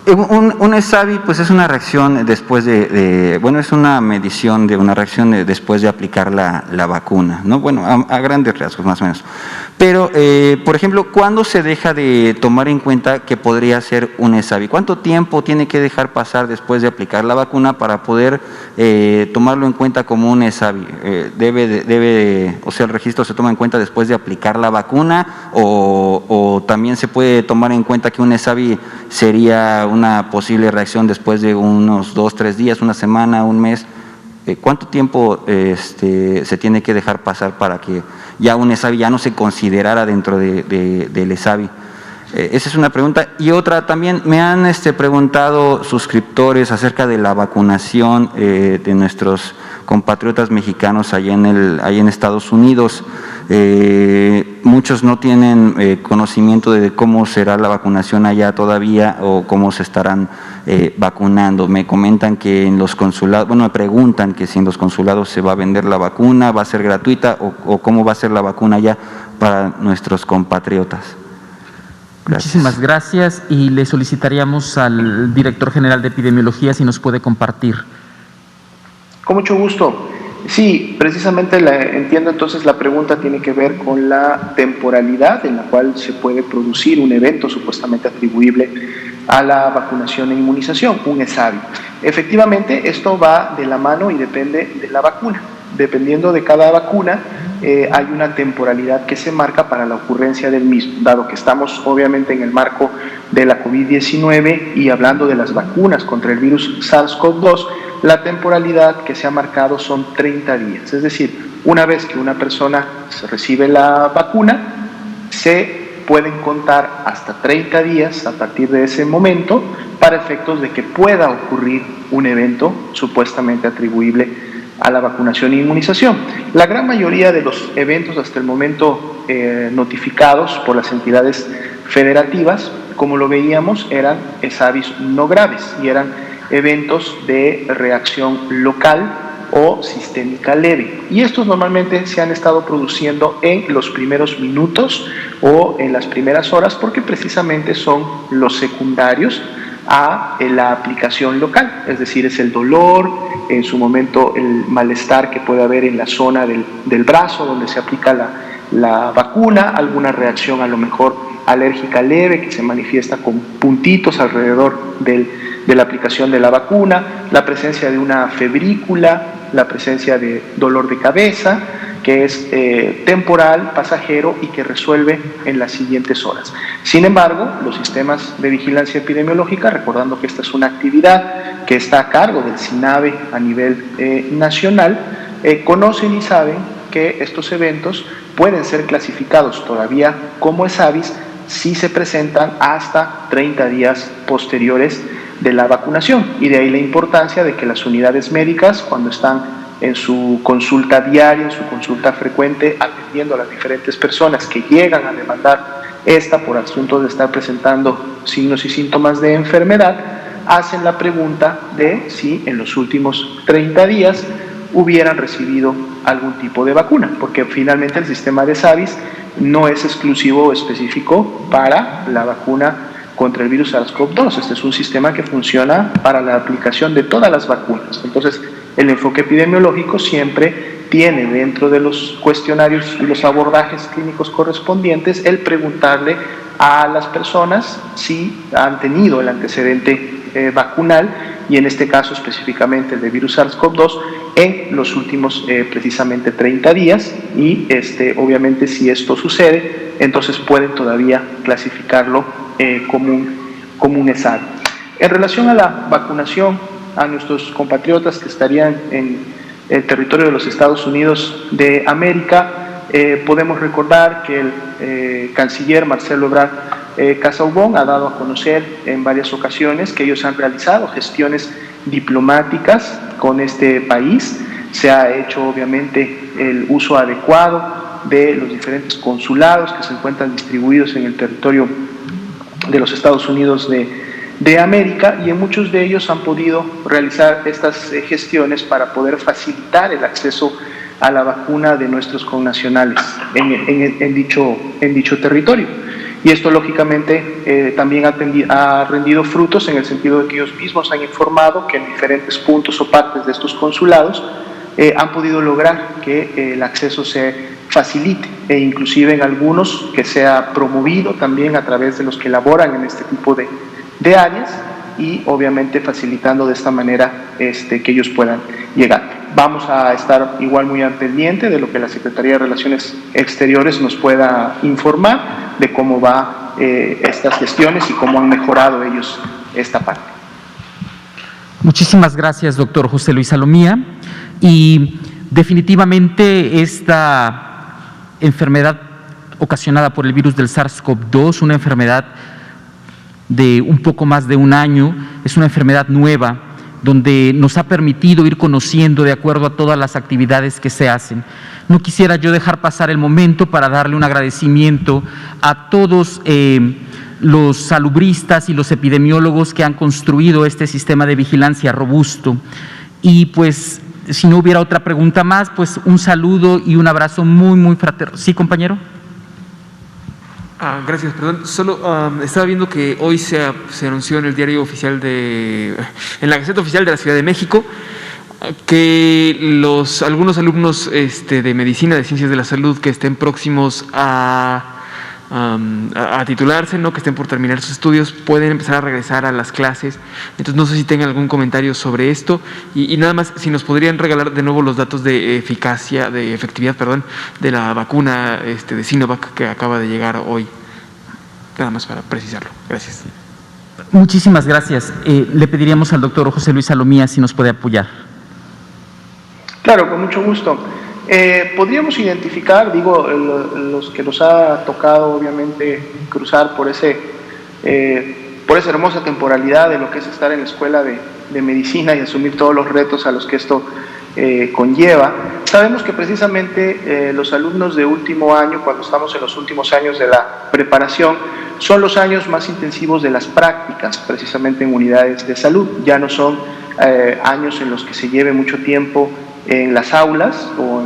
un ESAVI pues es una reacción después es una medición de una reacción después de aplicar la vacuna, ¿no? Bueno, a grandes rasgos más o menos. Pero, por ejemplo, ¿cuándo se deja de tomar en cuenta que podría ser un ESAVI? ¿Cuánto tiempo tiene que dejar pasar después de aplicar la vacuna para poder tomarlo en cuenta como un ESAVI? O sea, ¿el registro se toma en cuenta después de aplicar la vacuna o también se puede tomar en cuenta que un ESAVI sería una posible reacción después de unos 2, 3 días, una semana, un mes? ¿Cuánto tiempo se tiene que dejar pasar para que ya un ESAVI ya no se considerara dentro del ESAVI? Esa es una pregunta. Y otra también, me han preguntado suscriptores acerca de la vacunación de nuestros compatriotas mexicanos allá en Estados Unidos. Muchos no tienen conocimiento de cómo será la vacunación allá todavía o cómo se estarán vacunando. Me comentan que en los consulados, me preguntan que si en los consulados se va a vender la vacuna, va a ser gratuita o cómo va a ser la vacuna allá para nuestros compatriotas. Gracias. Muchísimas gracias, y le solicitaríamos al director general de epidemiología si nos puede compartir. Con mucho gusto. Sí, precisamente entiendo entonces la pregunta tiene que ver con la temporalidad en la cual se puede producir un evento supuestamente atribuible a la vacunación e inmunización, un ESAVI. Efectivamente, esto va de la mano y depende de la vacuna. Dependiendo de cada vacuna, hay una temporalidad que se marca para la ocurrencia del mismo, dado que estamos obviamente en el marco de la COVID-19 y hablando de las vacunas contra el virus SARS-CoV-2, la temporalidad que se ha marcado son 30 días, es decir, una vez que una persona recibe la vacuna, se pueden contar hasta 30 días a partir de ese momento para efectos de que pueda ocurrir un evento supuestamente atribuible a la vacunación e inmunización. La gran mayoría de los eventos hasta el momento notificados por las entidades federativas, como lo veíamos, eran ESAVIS no graves y eran eventos de reacción local o sistémica leve. Y estos normalmente se han estado produciendo en los primeros minutos o en las primeras horas porque precisamente son los secundarios a la aplicación local, es decir, es el dolor, en su momento el malestar que puede haber en la zona del brazo donde se aplica la vacuna, alguna reacción a lo mejor alérgica leve que se manifiesta con puntitos alrededor de la aplicación de la vacuna, la presencia de una febrícula, la presencia de dolor de cabeza, que es temporal, pasajero y que resuelve en las siguientes horas. Sin embargo, los sistemas de vigilancia epidemiológica, recordando que esta es una actividad que está a cargo del SINAVE a nivel nacional, conocen y saben que estos eventos pueden ser clasificados todavía como ESAVIS si se presentan hasta 30 días posteriores de la vacunación, y de ahí la importancia de que las unidades médicas, cuando están en su consulta diaria, en su consulta frecuente, atendiendo a las diferentes personas que llegan a demandar esta por asuntos de estar presentando signos y síntomas de enfermedad, hacen la pregunta de si en los últimos 30 días hubieran recibido algún tipo de vacuna, porque finalmente el sistema de SAVIS no es exclusivo o específico para la vacuna contra el virus SARS-CoV-2. Este es un sistema que funciona para la aplicación de todas las vacunas. Entonces, el enfoque epidemiológico siempre tiene dentro de los cuestionarios y los abordajes clínicos correspondientes el preguntarle a las personas si han tenido el antecedente vacunal, y en este caso específicamente el de virus SARS-CoV-2 en los últimos precisamente 30 días, y obviamente si esto sucede, entonces pueden todavía clasificarlo como un ESAVI. En relación a la vacunación a nuestros compatriotas que estarían en el territorio de los Estados Unidos de América, podemos recordar que el canciller Marcelo Ebrard Casaubon ha dado a conocer en varias ocasiones que ellos han realizado gestiones diplomáticas con este país. Se ha hecho obviamente el uso adecuado de los diferentes consulados que se encuentran distribuidos en el territorio de los Estados Unidos de América, y en muchos de ellos han podido realizar estas gestiones para poder facilitar el acceso a la vacuna de nuestros connacionales en dicho territorio. Y esto lógicamente también ha rendido frutos en el sentido de que ellos mismos han informado que en diferentes puntos o partes de estos consulados han podido lograr que el acceso se facilite, e inclusive en algunos que sea promovido también a través de los que laboran en este tipo de áreas, y obviamente facilitando de esta manera que ellos puedan llegar. Vamos a estar igual muy al pendiente de lo que la Secretaría de Relaciones Exteriores nos pueda informar de cómo va estas gestiones y cómo han mejorado ellos esta parte. Muchísimas gracias, doctor José Luis Salomía. Y definitivamente esta enfermedad ocasionada por el virus del SARS-CoV-2, una enfermedad de un poco más de un año, es una enfermedad nueva donde nos ha permitido ir conociendo de acuerdo a todas las actividades que se hacen. No quisiera yo dejar pasar el momento para darle un agradecimiento a todos los salubristas y los epidemiólogos que han construido este sistema de vigilancia robusto. Y pues, si no hubiera otra pregunta más, pues un saludo y un abrazo muy, muy fraterno. ¿Sí, compañero? Gracias, perdón. Solo estaba viendo que hoy se anunció en el diario oficial en la Gaceta Oficial de la Ciudad de México, que algunos alumnos de Medicina, de Ciencias de la Salud, que estén próximos a a titularse, ¿no? Que estén por terminar sus estudios, pueden empezar a regresar a las clases. Entonces no sé si tengan algún comentario sobre esto y nada más si nos podrían regalar de nuevo los datos de efectividad, de la vacuna de Sinovac que acaba de llegar hoy. Nada más para precisarlo. Gracias. Muchísimas gracias. Le pediríamos al doctor José Luis Salomía si nos puede apoyar. Claro, con mucho gusto. Podríamos identificar, los que nos ha tocado obviamente cruzar por esa hermosa temporalidad de lo que es estar en la escuela de medicina y asumir todos los retos a los que esto conlleva. Sabemos que precisamente los alumnos de último año, cuando estamos en los últimos años de la preparación, son los años más intensivos de las prácticas, precisamente en unidades de salud. Ya no son años en los que se lleve mucho tiempo en las aulas o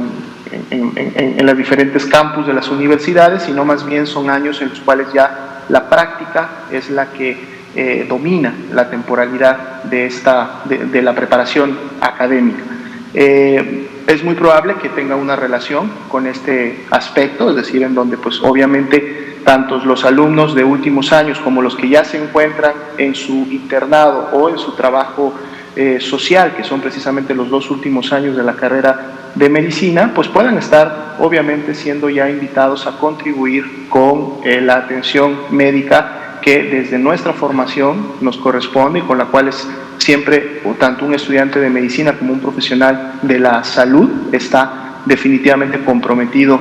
en los diferentes campus de las universidades, sino más bien son años en los cuales ya la práctica es la que domina la temporalidad de la preparación académica. Es muy probable que tenga una relación con este aspecto, es decir, en donde pues obviamente tanto los alumnos de últimos años como los que ya se encuentran en su internado o en su trabajo social, que son precisamente los 2 últimos años de la carrera de medicina, pues puedan estar obviamente siendo ya invitados a contribuir con la atención médica que desde nuestra formación nos corresponde y con la cual es siempre, tanto un estudiante de medicina como un profesional de la salud está definitivamente comprometido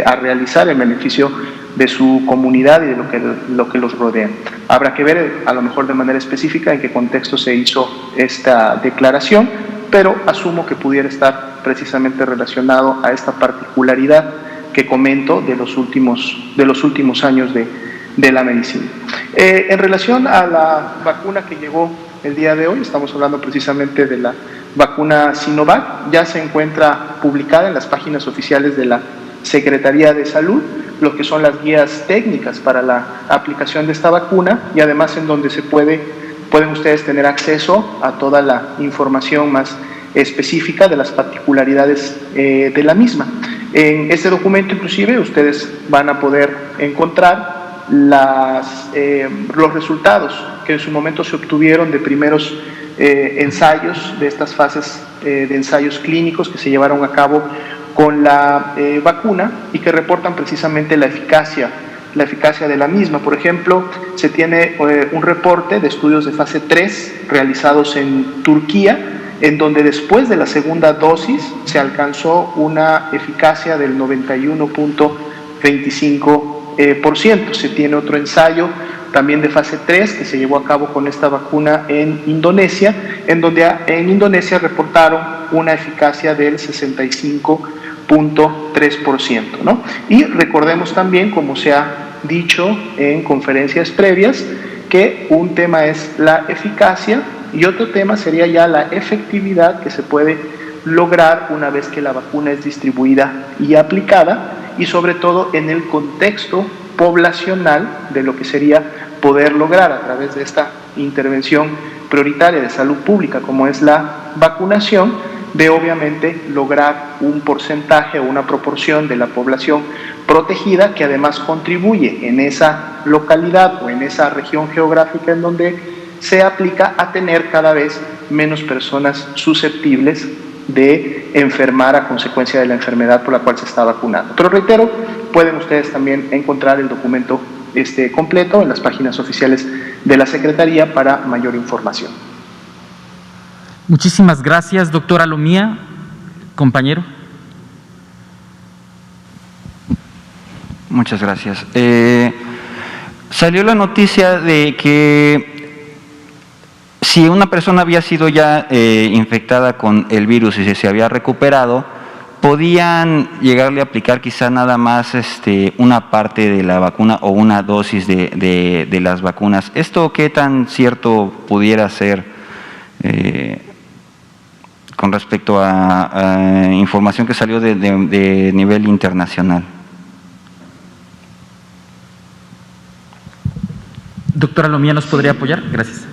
a realizar el beneficio de su comunidad y de lo que los rodea. Habrá que ver a lo mejor de manera específica en qué contexto se hizo esta declaración, pero asumo que pudiera estar precisamente relacionado a esta particularidad que comento de los últimos años de la medicina. En relación a la vacuna que llegó el día de hoy, estamos hablando precisamente de la vacuna Sinovac, ya se encuentra publicada en las páginas oficiales de la Secretaría de Salud, lo que son las guías técnicas para la aplicación de esta vacuna y además en donde pueden ustedes tener acceso a toda la información más específica de las particularidades de la misma. En este documento inclusive ustedes van a poder encontrar los resultados que en su momento se obtuvieron de primeros ensayos, de estas fases de ensayos clínicos que se llevaron a cabo con la vacuna y que reportan precisamente la eficacia de la misma. Por ejemplo, se tiene un reporte de estudios de fase 3 realizados en Turquía, en donde después de la segunda dosis se alcanzó una eficacia del 91.25%. Se tiene otro ensayo también de fase 3 que se llevó a cabo con esta vacuna en Indonesia, en donde en Indonesia reportaron una eficacia del 65.3%, ¿no? Y recordemos también, como se ha dicho en conferencias previas, que un tema es la eficacia y otro tema sería ya la efectividad que se puede lograr una vez que la vacuna es distribuida y aplicada, y sobre todo en el contexto poblacional de lo que sería poder lograr a través de esta intervención prioritaria de salud pública como es la vacunación, de obviamente lograr un porcentaje o una proporción de la población protegida que además contribuye en esa localidad o en esa región geográfica en donde se aplica a tener cada vez menos personas susceptibles de enfermar a consecuencia de la enfermedad por la cual se está vacunando. Pero reitero, pueden ustedes también encontrar el documento completo en las páginas oficiales de la Secretaría para mayor información. Muchísimas gracias, doctora Lomía. Compañero. Muchas gracias. Salió la noticia de que si una persona había sido ya infectada con el virus y se había recuperado, podían llegarle a aplicar quizá nada más una parte de la vacuna o una dosis de las vacunas. ¿Esto qué tan cierto pudiera ser con respecto a información que salió de nivel internacional? Doctora Lomía, ¿nos podría apoyar? Gracias.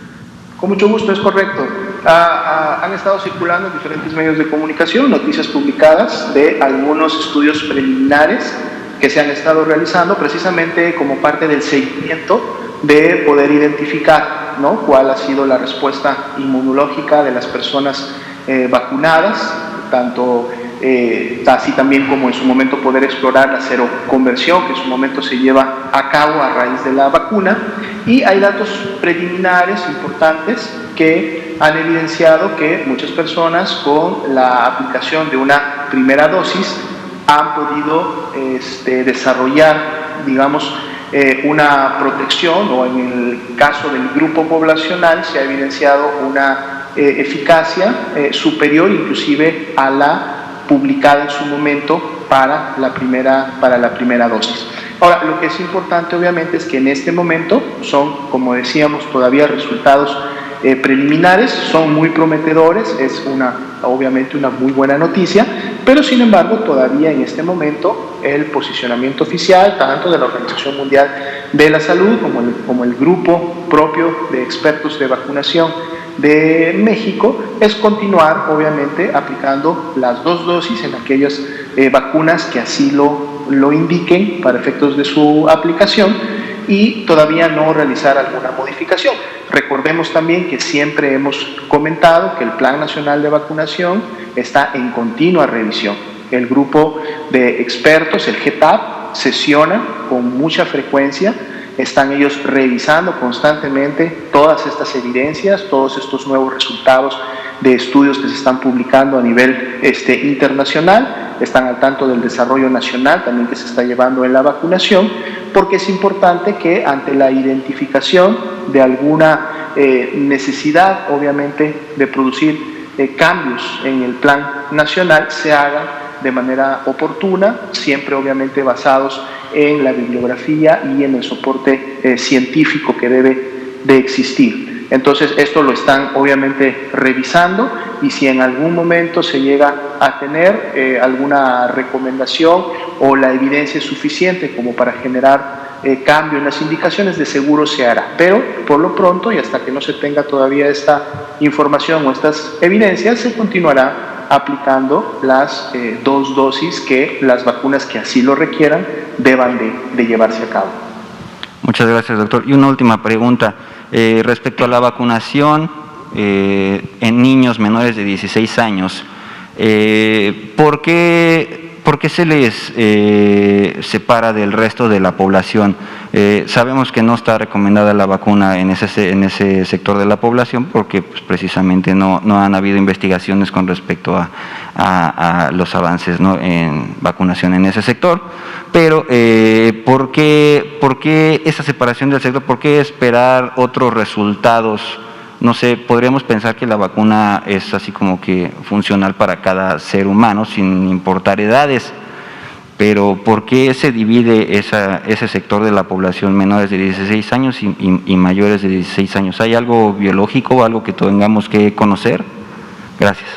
Con mucho gusto, es correcto. Han estado circulando en diferentes medios de comunicación noticias publicadas de algunos estudios preliminares que se han estado realizando precisamente como parte del seguimiento de poder identificar, ¿no?, cuál ha sido la respuesta inmunológica de las personas vacunadas, tanto así también como en su momento poder explorar la seroconversión que en su momento se lleva a cabo a raíz de la vacuna. Y hay datos preliminares importantes que han evidenciado que muchas personas con la aplicación de una primera dosis han podido desarrollar, digamos, una protección, o en el caso del grupo poblacional se ha evidenciado una eficacia superior inclusive a la publicada en su momento para la primera dosis. Ahora, lo que es importante obviamente es que en este momento son, como decíamos, todavía resultados preliminares, son muy prometedores, es obviamente una muy buena noticia, pero sin embargo todavía en este momento el posicionamiento oficial, tanto de la Organización Mundial de la Salud como el grupo propio de expertos de vacunación de México, es continuar obviamente aplicando las 2 dosis en aquellas vacunas que así lo indiquen para efectos de su aplicación, y todavía no realizar alguna modificación. Recordemos también que siempre hemos comentado que el Plan Nacional de Vacunación está en continua revisión. El grupo de expertos, el GTAP, sesiona con mucha frecuencia, están ellos revisando constantemente todas estas evidencias, todos estos nuevos resultados de estudios que se están publicando a nivel internacional, están al tanto del desarrollo nacional también que se está llevando en la vacunación, porque es importante que ante la identificación de alguna necesidad, obviamente, de producir cambios en el plan nacional, se haga de manera oportuna, siempre obviamente basados en la bibliografía y en el soporte científico que debe de existir. Entonces esto lo están obviamente revisando, y si en algún momento se llega a tener alguna recomendación o la evidencia es suficiente como para generar cambio en las indicaciones, de seguro se hará, pero por lo pronto y hasta que no se tenga todavía esta información o estas evidencias, se continuará aplicando las 2 dosis que las vacunas que así lo requieran deban de llevarse a cabo. Muchas gracias, doctor. Y una última pregunta respecto a la vacunación en niños menores de 16 años. ¿Por qué se les separa del resto de la población? Sabemos que no está recomendada la vacuna en ese sector de la población porque pues, precisamente no han habido investigaciones con respecto a los avances, ¿no?, en vacunación en ese sector. Pero ¿por qué esa separación del sector? ¿Por qué esperar otros resultados? No sé, podríamos pensar que la vacuna es así como que funcional para cada ser humano sin importar edades, pero ¿por qué se divide ese sector de la población menores de 16 años y mayores de 16 años? ¿Hay algo biológico o algo que tengamos que conocer? Gracias.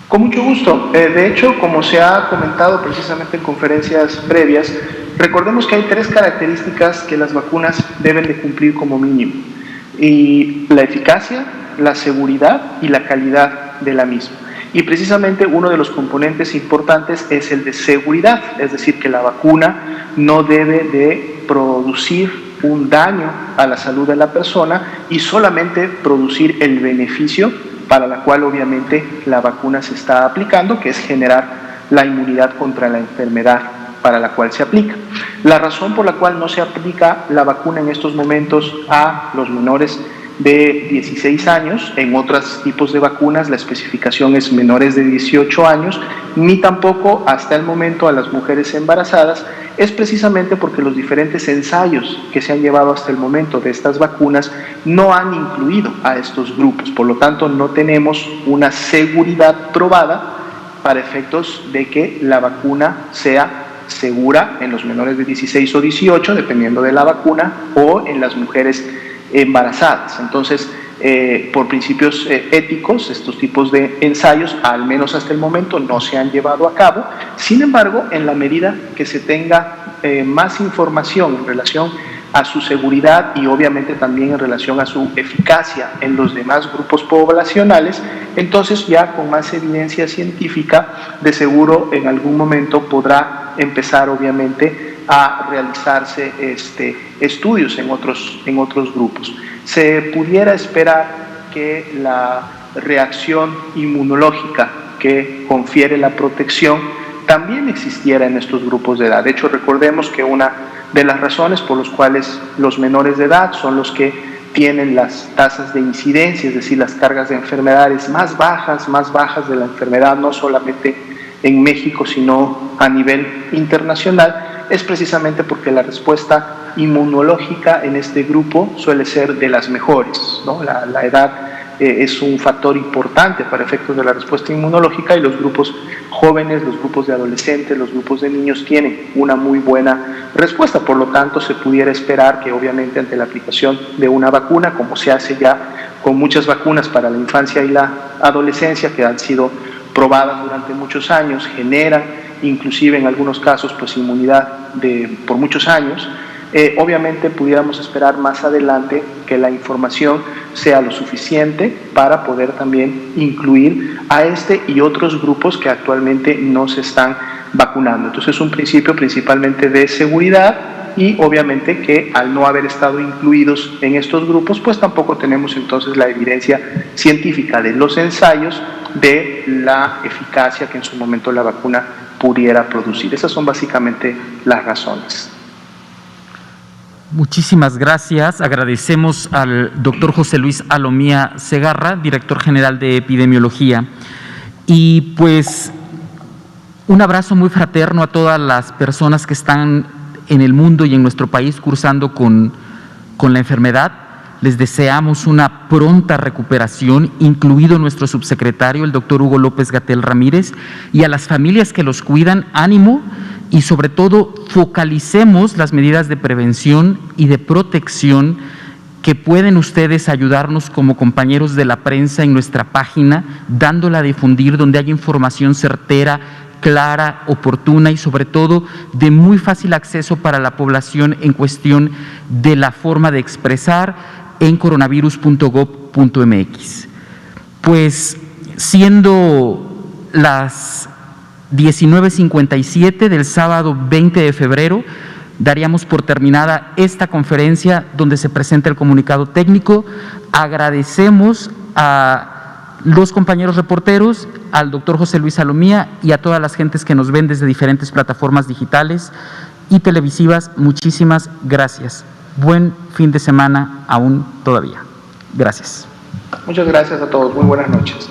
Con mucho gusto. De hecho, como se ha comentado precisamente en conferencias previas, recordemos que hay 3 características que las vacunas deben de cumplir como mínimo, y la eficacia, la seguridad y la calidad de la misma. Y precisamente uno de los componentes importantes es el de seguridad, es decir, que la vacuna no debe de producir un daño a la salud de la persona y solamente producir el beneficio para la cual obviamente la vacuna se está aplicando, que es generar la inmunidad contra la enfermedad para la cual se aplica. La razón por la cual no se aplica la vacuna en estos momentos a los menores de 16 años, en otros tipos de vacunas la especificación es menores de 18 años, ni tampoco hasta el momento a las mujeres embarazadas, es precisamente porque los diferentes ensayos que se han llevado hasta el momento de estas vacunas no han incluido a estos grupos, por lo tanto no tenemos una seguridad probada para efectos de que la vacuna sea segura en los menores de 16 o 18, dependiendo de la vacuna, o en las mujeres embarazadas. Entonces, por principios éticos, estos tipos de ensayos, al menos hasta el momento, no se han llevado a cabo. Sin embargo, en la medida que se tenga más información en relación a su seguridad y obviamente también en relación a su eficacia en los demás grupos poblacionales, entonces ya con más evidencia científica, de seguro en algún momento podrá empezar obviamente a realizarse estudios en otros grupos. Se pudiera esperar que la reacción inmunológica que confiere la protección también existiera en estos grupos de edad. De hecho, recordemos que una de las razones por las cuales los menores de edad son los que tienen las tasas de incidencia, es decir, las cargas de enfermedades más bajas de la enfermedad, no solamente en México, sino a nivel internacional, es precisamente porque la respuesta inmunológica en este grupo suele ser de las mejores, ¿no? La edad es un factor importante para efectos de la respuesta inmunológica, y los grupos jóvenes, los grupos de adolescentes, los grupos de niños tienen una muy buena respuesta. Por lo tanto, se pudiera esperar que obviamente ante la aplicación de una vacuna, como se hace ya con muchas vacunas para la infancia y la adolescencia que han sido probadas durante muchos años, generan inclusive en algunos casos pues inmunidad por muchos años, obviamente pudiéramos esperar más adelante que la información sea lo suficiente para poder también incluir a este y otros grupos que actualmente no se están vacunando. Entonces es un principio principalmente de seguridad, y obviamente que al no haber estado incluidos en estos grupos, pues tampoco tenemos entonces la evidencia científica de los ensayos de la eficacia que en su momento la vacuna pudiera producir. Esas son básicamente las razones. Muchísimas gracias. Agradecemos al doctor José Luis Alomía Segarra, director general de epidemiología. Y pues un abrazo muy fraterno a todas las personas que están en el mundo y en nuestro país cursando con la enfermedad. Les deseamos una pronta recuperación, incluido nuestro subsecretario, el doctor Hugo López-Gatell Ramírez, y a las familias que los cuidan, ánimo, y sobre todo focalicemos las medidas de prevención y de protección que pueden ustedes ayudarnos como compañeros de la prensa en nuestra página, dándola a difundir donde haya información certera, clara, oportuna y sobre todo de muy fácil acceso para la población en cuestión de la forma de expresar en coronavirus.gov.mx. Pues siendo las 19:57 del sábado 20 de febrero, daríamos por terminada esta conferencia donde se presenta el comunicado técnico. Agradecemos a los compañeros reporteros, al doctor José Luis Alomía y a todas las gentes que nos ven desde diferentes plataformas digitales y televisivas. Muchísimas gracias. Buen fin de semana aún todavía. Gracias. Muchas gracias a todos. Muy buenas noches.